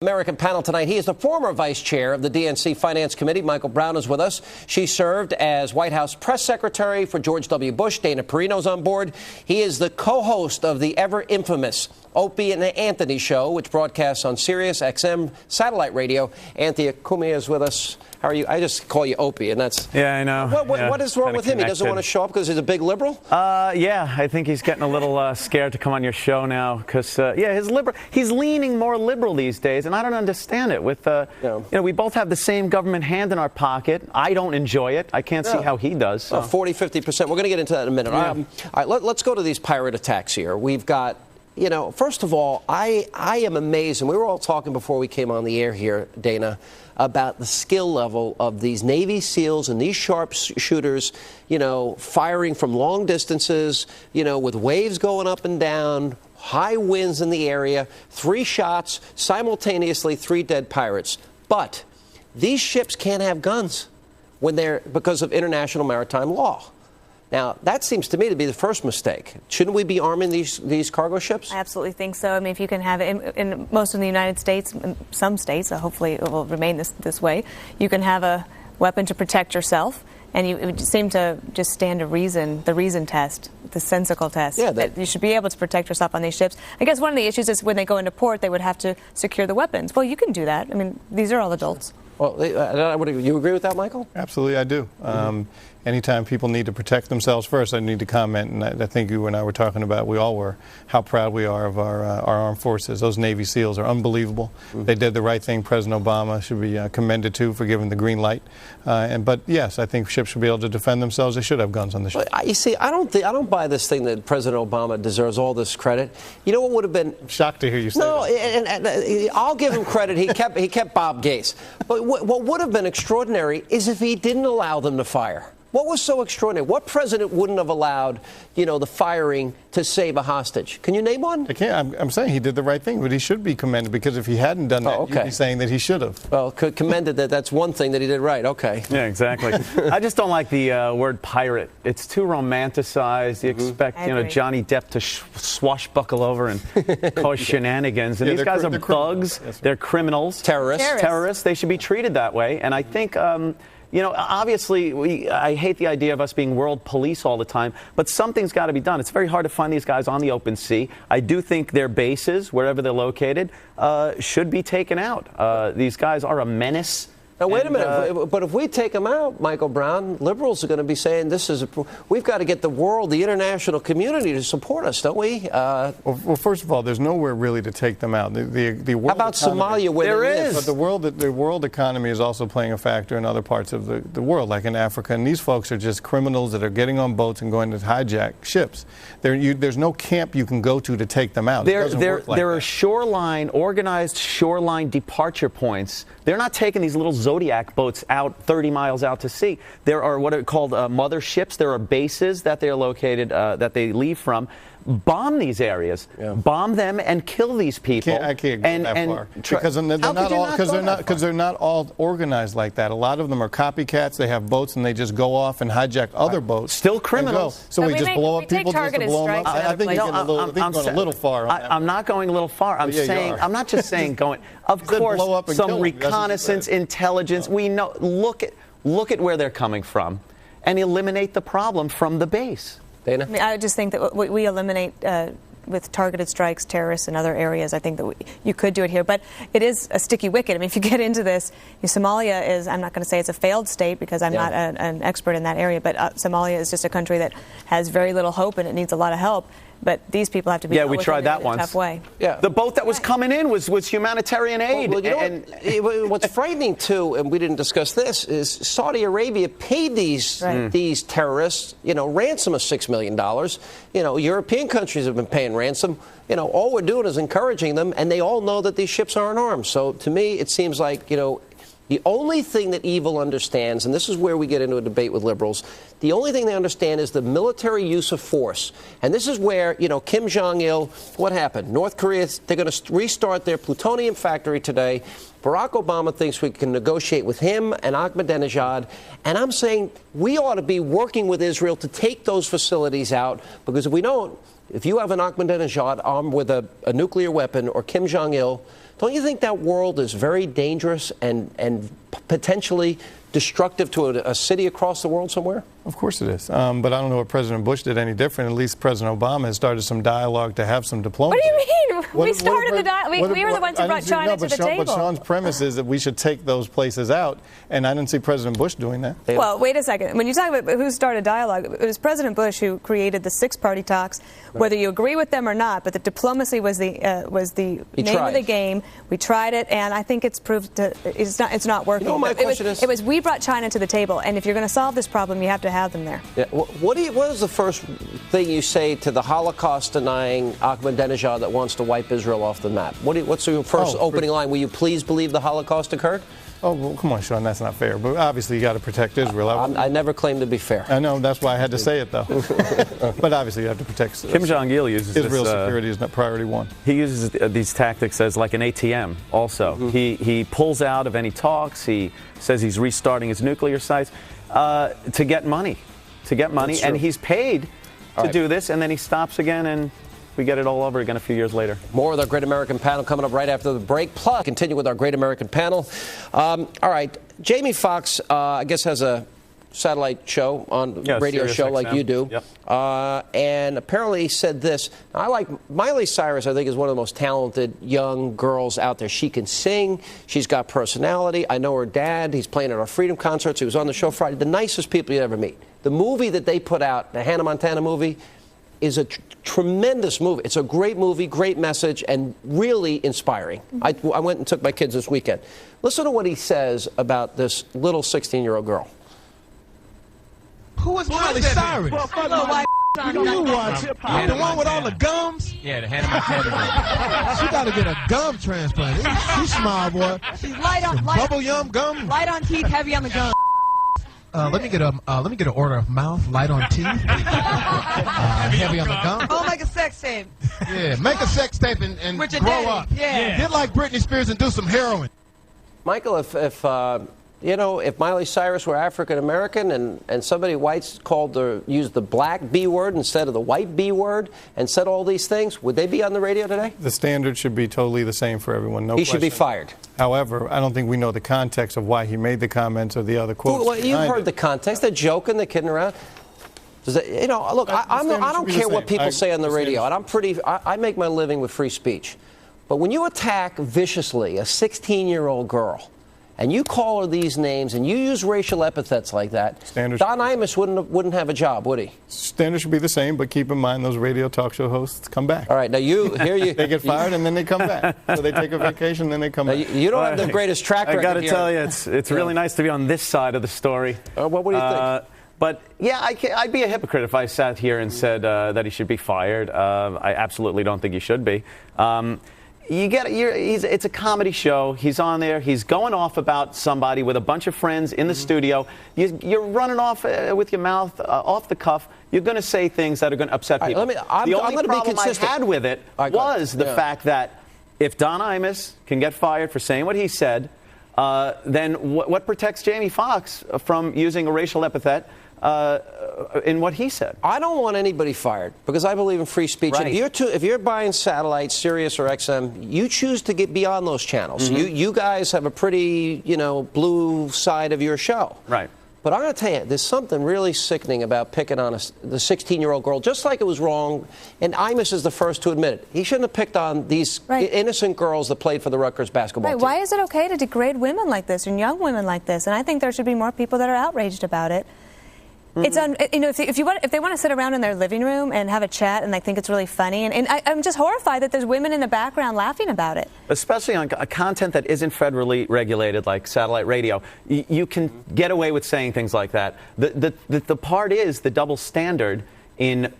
American panel tonight. He is the former vice chair of the DNC Finance Committee. Michael Brown is with us. She served as White House press secretary for George W. Bush. Dana Perino's on board. He is the co-host of the ever infamous Opie Anthony show, which broadcasts on Sirius XM satellite radio. Anthony Cumia is with us. How are you? I just call you Opie, and that's... Yeah, I know. What is wrong with him? He doesn't want to show up because he's a big liberal? Yeah, I think he's getting a little scared to come on your show now because, he's leaning more liberal these days, and I don't understand it. With, we both have the same government hand in our pocket. I don't enjoy it. I can't see how he does. So. 40, 50%. We're going to get into that in a minute. Yeah. All right, let's go to these pirate attacks here. We've got... first of all, I am amazed, and we were all talking before we came on the air here, Dana, about the skill level of these Navy SEALs and these sharpshooters, firing from long distances, with waves going up and down, high winds in the area, 3 shots, simultaneously 3 dead pirates. But these ships can't have guns because of international maritime law. Now, that seems to me to be the first mistake. Shouldn't we be arming these cargo ships? I absolutely think so. I mean, if you can have it in most of the United States, in some states, hopefully it will remain this way, you can have a weapon to protect yourself, and it would seem to just stand the reason test, the sensical test, that you should be able to protect yourself on these ships. I guess one of the issues is when they go into port, they would have to secure the weapons. Well, you can do that. I mean, these are all adults. Well, you agree with that, Michael? Absolutely, I do. Anytime people need to protect themselves first, I need to comment, and I think you and I were talking about, we all were, how proud we are of our armed forces. Those Navy SEALs are unbelievable. They did the right thing. President Obama should be commended, too, for giving the green light. But, yes, I think ships should be able to defend themselves. They should have guns on the ship. You see, I don't buy this thing that President Obama deserves all this credit. You know what would have been... I'm shocked to hear you say that. And I'll give him credit. He kept Bob Gates. But what would have been extraordinary is if he didn't allow them to fire. What was so extraordinary? What president wouldn't have allowed, the firing to save a hostage? Can you name one? I can't. I'm saying he did the right thing, but he should be commended, because if he hadn't done that, you'd be saying that he should have. Well, commended that's one thing that he did right. Okay. Yeah, exactly. I just don't like the word pirate. It's too romanticized. You expect, Johnny Depp to swashbuckle over and cause shenanigans. And these guys are thugs. They're criminals. Terrorists. They should be treated that way. And I think... obviously, I hate the idea of us being world police all the time, but something's got to be done. It's very hard to find these guys on the open sea. I do think their bases, wherever they're located, should be taken out. These guys are a menace. Now, wait a minute. But if we take them out, Michael Brown, liberals are going to be saying we've got to get the world, the international community to support us, don't we? Well, first of all, there's nowhere really to take them out. The world How about economy, Somalia, where there is? But the world economy is also playing a factor in other parts of the world, like in Africa. And these folks are just criminals that are getting on boats and going to hijack ships. There's no camp you can go to take them out. There are organized shoreline departure points. They're not taking these little Zodiac boats out 30 miles out to sea. There are what are called mother ships. There are bases that they are located, that they leave from. Bomb these areas, bomb them, and kill these people. I can't go that far because they're not all organized like that. A lot of them are copycats. They have boats and they just go off and hijack other boats. Still criminals. So we just blow up people just to blow them up. I think you're going a little far. I'm not going a little far. I'm saying I'm not just saying going. Of course, some reconnaissance, intelligence. We know. Look at where they're coming from, and eliminate the problem from the base. Dana? I mean, I just think that we eliminate with targeted strikes, terrorists in other areas. I think that you could do it here, but it is a sticky wicket. I mean, if you get into this, Somalia is, I'm not going to say it's a failed state because I'm not an expert in that area, but Somalia is just a country that has very little hope and it needs a lot of help. But these people have to be dealt with in a tough way. Yeah, the boat that was coming in was humanitarian aid. Well, what's frightening too, and we didn't discuss this, is Saudi Arabia paid these terrorists, ransom of $6 million. European countries have been paying ransom. All we're doing is encouraging them, and they all know that these ships aren't armed. So to me, it seems like the only thing that evil understands, and this is where we get into a debate with liberals, the only thing they understand is the military use of force. And this is where, Kim Jong-il, what happened? North Korea, they're going to restart their plutonium factory today. Barack Obama thinks we can negotiate with him and Ahmadinejad. And I'm saying we ought to be working with Israel to take those facilities out, because if we don't, if you have an Ahmadinejad armed with a nuclear weapon or Kim Jong-il, Don't you think that world is very dangerous and potentially destructive to a city across the world somewhere? Of course it is. But I don't know what President Bush did any different. At least President Obama has started some dialogue to have some diplomacy. What do you mean? We started the dialogue. We were the ones who brought China to the table. But Sean's premise is that we should take those places out, and I didn't see President Bush doing that. Well, wait a second. When you talk about who started dialogue, it was President Bush who created the six-party talks, whether you agree with them or not, but the diplomacy was the name of the game. We tried it, and I think it's proved it's not working. You know, my question it was we brought China to the table, and if you're going to solve this problem, you have to have them there. Yeah. What is the first thing you say to the Holocaust-denying Ahmadinejad that wants to wipe Israel off the map? What's your first opening line? Will you please believe the Holocaust occurred? Oh, well, come on, Sean, that's not fair. But obviously you got to protect Israel. I never claimed to be fair. I know, that's why I had to say it, though. But obviously you have to protect Kim Jong-il uses Israel's security is not priority one. He uses these tactics as like an ATM also. Mm-hmm. He pulls out of any talks. He says he's restarting his nuclear sites to get money. And he's paid to do this, and then he stops again, and we get it all over again a few years later. More of our Great American Panel coming up right after the break. Plus, continue with our Great American Panel. All right, Jamie Foxx, I guess, has a satellite show on radio Sirius show XM. like you do. Yep. And apparently he said this. I like Miley Cyrus. I think is one of the most talented young girls out there. She can sing. She's got personality. I know her dad. He's playing at our Freedom concerts. He was on the show Friday. The nicest people you'd ever meet. The movie that they put out, the Hannah Montana movie, is a tremendous movie. It's a great movie, great message, and really inspiring. I went and took my kids this weekend. Listen to what he says about this little 16-year-old girl. Who is Miley Cyrus? You watch it. The one with all the gums? Yeah, the Hannah Montana. She got to get a gum transplant. She's small, boy. She's light on Bubble yum gum. light on teeth, heavy on the gum. Let me get an order of mouth, light on teeth, heavy on the gum. Oh, like a sex tape. Yeah, make a sex tape and With your grow daddy. up. Yeah. Get like Britney Spears and do some heroin. Michael, if Miley Cyrus were African American and somebody white used the black B word instead of the white B word and said all these things, would they be on the radio today? The standard should be totally the same for everyone. No He question. should be fired. However, I don't think we know the context of why he made the comments or the other quotes. Well, you've heard the context. They're joking. They're kidding around. Look, I don't care what people say on the radio, and I make my living with free speech. But when you attack viciously a 16-year-old girl, and you call her these names, and you use racial epithets like that, Don Imus wouldn't have a job, would he? Standard should be the same, but keep in mind those radio talk show hosts come back. All right, now they get fired and then they come back. So they take a vacation, then they come back. You don't have the greatest track record. I got to tell you, it's really nice to be on this side of the story. What do you think? But yeah, I'd be a hypocrite if I sat here and said that he should be fired. I absolutely don't think he should be. It's a comedy show. He's on there. He's going off about somebody with a bunch of friends in the studio. You're running off with your mouth off the cuff. You're going to say things that are going to upset people. The only problem I had with it was the fact that if Don Imus can get fired for saying what he said, then what protects Jamie Foxx from using a racial epithet in what he said? I don't want anybody fired because I believe in free speech. Right. If you're buying satellite, Sirius or XM, you choose to get beyond those channels. Mm-hmm. You guys have a pretty, blue side of your show. Right. But I'm going to tell you, there's something really sickening about picking on the 16-year-old girl, just like it was wrong, and Imus is the first to admit it. He shouldn't have picked on these innocent girls that played for the Rutgers basketball team. Why is it okay to degrade women like this and young women like this? And I think there should be more people that are outraged about it. It's if they want to sit around in their living room and have a chat and they think it's really funny, and I'm just horrified that there's women in the background laughing about it. Especially on content that isn't federally regulated, like satellite radio, you can get away with saying things like that. The part is the double standard in.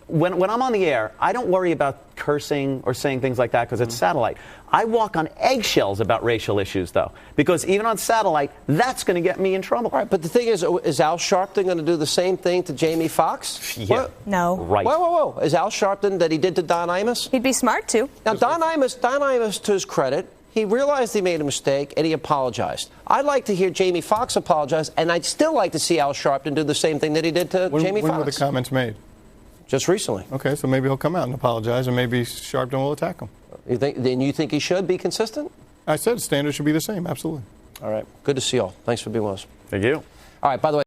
When I'm on the air, I don't worry about cursing or saying things like that because it's satellite. I walk on eggshells about racial issues, though, because even on satellite, that's going to get me in trouble. All right, but the thing is Al Sharpton going to do the same thing to Jamie Foxx? Yeah. No. Right. Whoa. Is Al Sharpton that he did to Don Imus? He'd be smart to. Now, Don Imus, to his credit, he realized he made a mistake and he apologized. I'd like to hear Jamie Foxx apologize, and I'd still like to see Al Sharpton do the same thing that he did to Jamie Foxx. When were the comments made? just recently. Okay, so maybe he'll come out and apologize, and maybe Sharpton will attack him. You think he should be consistent? I said standards should be the same, absolutely. All right. Good to see you all. Thanks for being with us. Thank you. All right, by the way.